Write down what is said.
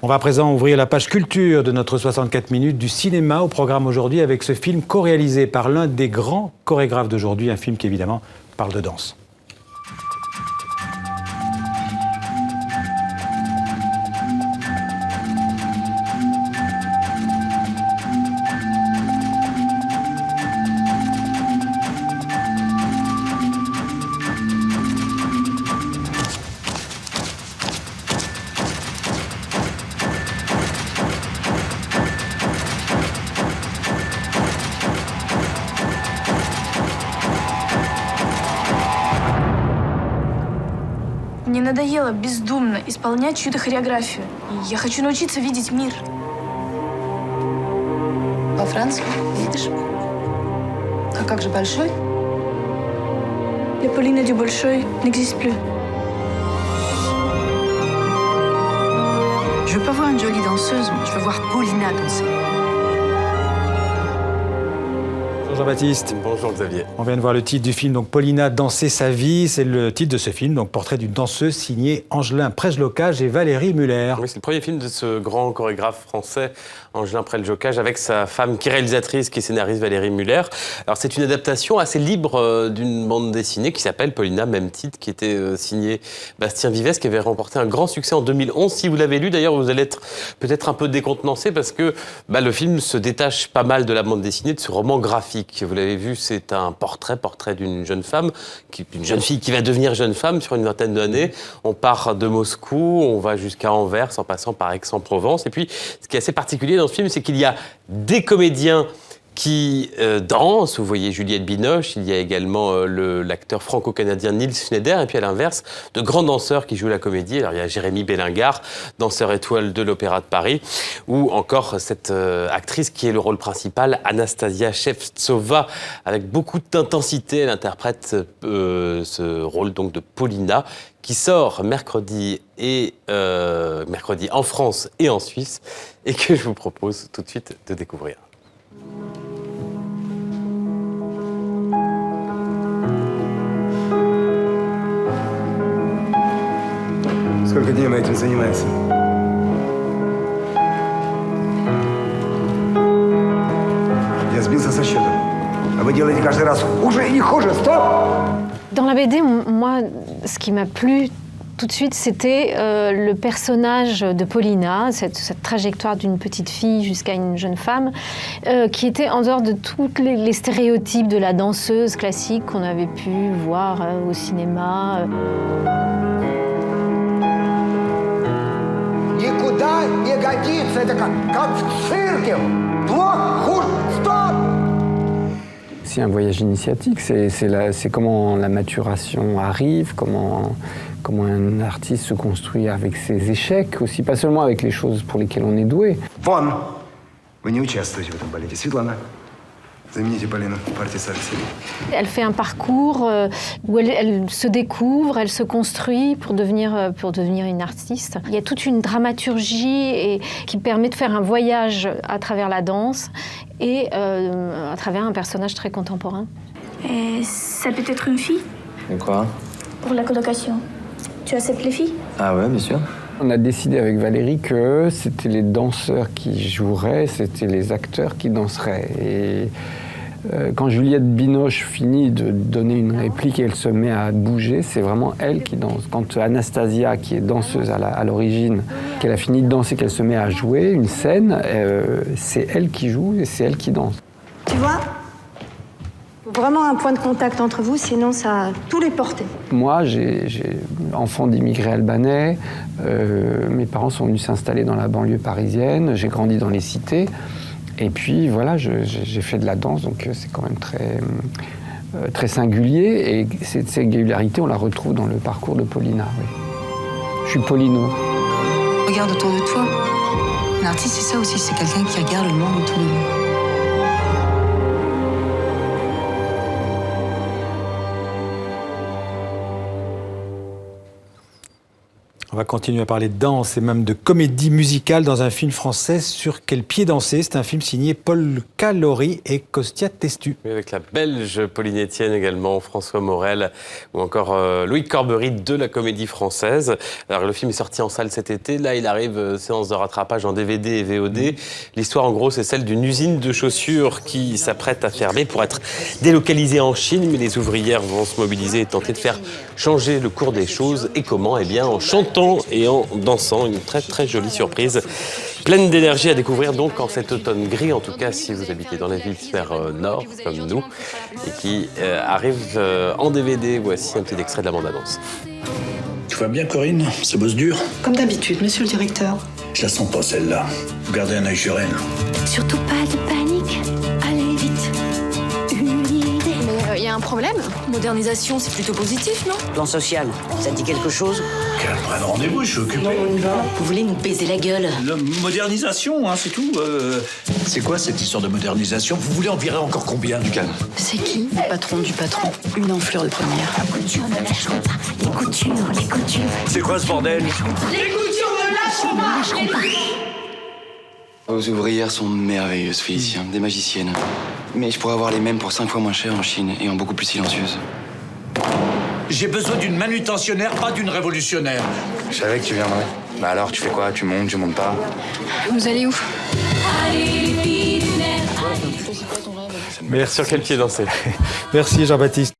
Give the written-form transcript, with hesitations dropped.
On va à présent ouvrir la page culture de notre 64 minutes du cinéma au programme aujourd'hui avec ce film co-réalisé par l'un des grands chorégraphes d'aujourd'hui, un film qui évidemment parle de danse. Мне надоело бездумно исполнять чью-то хореографию. И я хочу научиться видеть мир. Во Франции, видишь? А как же большой? La Pauline du Bolshoi n'existe plus. Je veux pas voir une jolie danseuse, moi. Je veux voir Paulina danser. Bonjour Jean-Baptiste. Bonjour Xavier. On vient de voir le titre du film, donc Paulina danser sa vie. C'est le titre de ce film, donc portrait d'une danseuse signé Angelin Prejlocaj et Valérie Muller. Oui, c'est le premier film de ce grand chorégraphe français, Angelin Prejlocaj, avec sa femme qui est réalisatrice, qui est scénariste Valérie Muller. Alors c'est une adaptation assez libre d'une bande dessinée qui s'appelle Paulina, même titre, qui était signée Bastien Vives, qui avait remporté un grand succès en 2011. Si vous l'avez lu, d'ailleurs, vous allez être peut-être un peu décontenancé parce que le film se détache pas mal de la bande dessinée, de ce roman graphique. Vous l'avez vu, c'est un portrait d'une jeune femme, d'une jeune fille qui va devenir jeune femme sur une vingtaine d'années. On part de Moscou, on va jusqu'à Anvers en passant par Aix-en-Provence. Et puis, ce qui est assez particulier dans ce film, c'est qu'il y a des comédiens qui dansent. Vous voyez Juliette Binoche, il y a également l'acteur franco-canadien Nils Schneider, et puis à l'inverse, de grands danseurs qui jouent la comédie. Alors il y a Jérémy Bellingar, danseur étoile de l'Opéra de Paris, ou encore cette actrice qui est le rôle principal, Anastasia Shevtsova, avec beaucoup d'intensité. Elle interprète ce rôle donc de Paulina, qui sort mercredi en France et en Suisse, et que je vous propose tout de suite de découvrir. Сколько дней мы этим занимаемся? Я сбился со счета. А вы делаете каждый раз хуже и хуже. Стоп! Dans la BD, moi, ce qui m'a plu tout de suite, c'était le personnage de Paulina, cette trajectoire d'une petite fille jusqu'à une jeune femme, qui était en dehors de tous les stéréotypes de la danseuse classique qu'on avait pu voir au cinéma. Никуда не годится. Это как в цирке. Плохо, хуже. Стоп! C'est un voyage initiatique, c'est comment la maturation arrive, comment un artiste se construit avec ses échecs aussi, pas seulement avec les choses pour lesquelles on est doué. Вон! Вы не участвуете в этом балете. Светлана, замените Полину в партии сальсы. Elle fait un parcours où elle se découvre, elle se construit pour devenir une artiste. Il y a toute une dramaturgie qui permet de faire un voyage à travers la danse et à travers un personnage très contemporain. Et ça peut être une fille Et quoi? pour la colocation. Tu acceptes les filles? Ah ouais, bien sûr. On a décidé avec Valérie que c'était les danseurs qui joueraient, c'était les acteurs qui danseraient. Et quand Juliette Binoche finit de donner une réplique et elle se met à bouger, c'est vraiment elle qui danse. Quand Anastasia, qui est danseuse à l'origine, qu'elle a fini de danser, qu'elle se met à jouer une scène, c'est elle qui joue et c'est elle qui danse. Tu vois, faut vraiment un point de contact entre vous, sinon ça a tous les portées. Moi, j'ai enfant d'immigrés albanais, mes parents sont venus s'installer dans la banlieue parisienne, j'ai grandi dans les cités. Et puis voilà, j'ai fait de la danse, donc c'est quand même très singulier. Et cette singularité, on la retrouve dans le parcours de Paulina. Oui. Je suis Paulino. Regarde autour de toi. Un artiste, c'est ça aussi, c'est quelqu'un qui regarde le monde autour de lui. On va continuer à parler de danse et même de comédie musicale dans un film français. Sur quel pied danser? C'est un film signé Paul Calaury et Kostia Testu. Oui, avec la Belge Pauline Etienne également, François Morel ou encore Loïc Corbery de la comédie française. Alors le film est sorti en salle cet été. Là, il arrive séance de rattrapage en DVD et VOD. L'histoire, en gros, c'est celle d'une usine de chaussures qui s'apprête à fermer pour être délocalisée en Chine. Mais les ouvrières vont se mobiliser et tenter de faire changer le cours des choses. Et comment? Eh bien, en chantant et en dansant. Une très très jolie surprise, pleine d'énergie à découvrir donc en cet automne gris, en tout cas si vous habitez dans les l'hémisphère nord comme nous, et qui arrive en DVD. Voici un petit extrait de la bande-annonce. Tu vas bien, Corinne? Ça bosse dur? Comme d'habitude, monsieur le directeur. Je la sens pas, celle-là. Vous gardez un œil sur elle. Surtout pas de panique. Allez, vite. Une idée. Mais il y a un problème? Modernisation, c'est plutôt positif, non? Plan social, ça te dit quelque chose? Qu'elle prenne rendez-vous, je suis occupé. Vous voulez nous baiser la gueule? La modernisation, hein, c'est tout. C'est quoi cette histoire de modernisation? Vous voulez en virer encore combien? Du calme. C'est qui le patron du patron? Une enflure de première. Les coutures ne lâcheront pas. Les coutures, les coutures. C'est quoi ce bordel? Vos ouvrières sont merveilleuses, Félicien, des magiciennes. Mais je pourrais avoir les mêmes pour 5 fois moins cher en Chine et en beaucoup plus silencieuses. J'ai besoin d'une manutentionnaire, pas d'une révolutionnaire. Je savais que tu viendrais. Bah alors, tu fais quoi? Tu montes pas? Vous allez où? Merci. Sur quel pied danser? Merci Jean-Baptiste.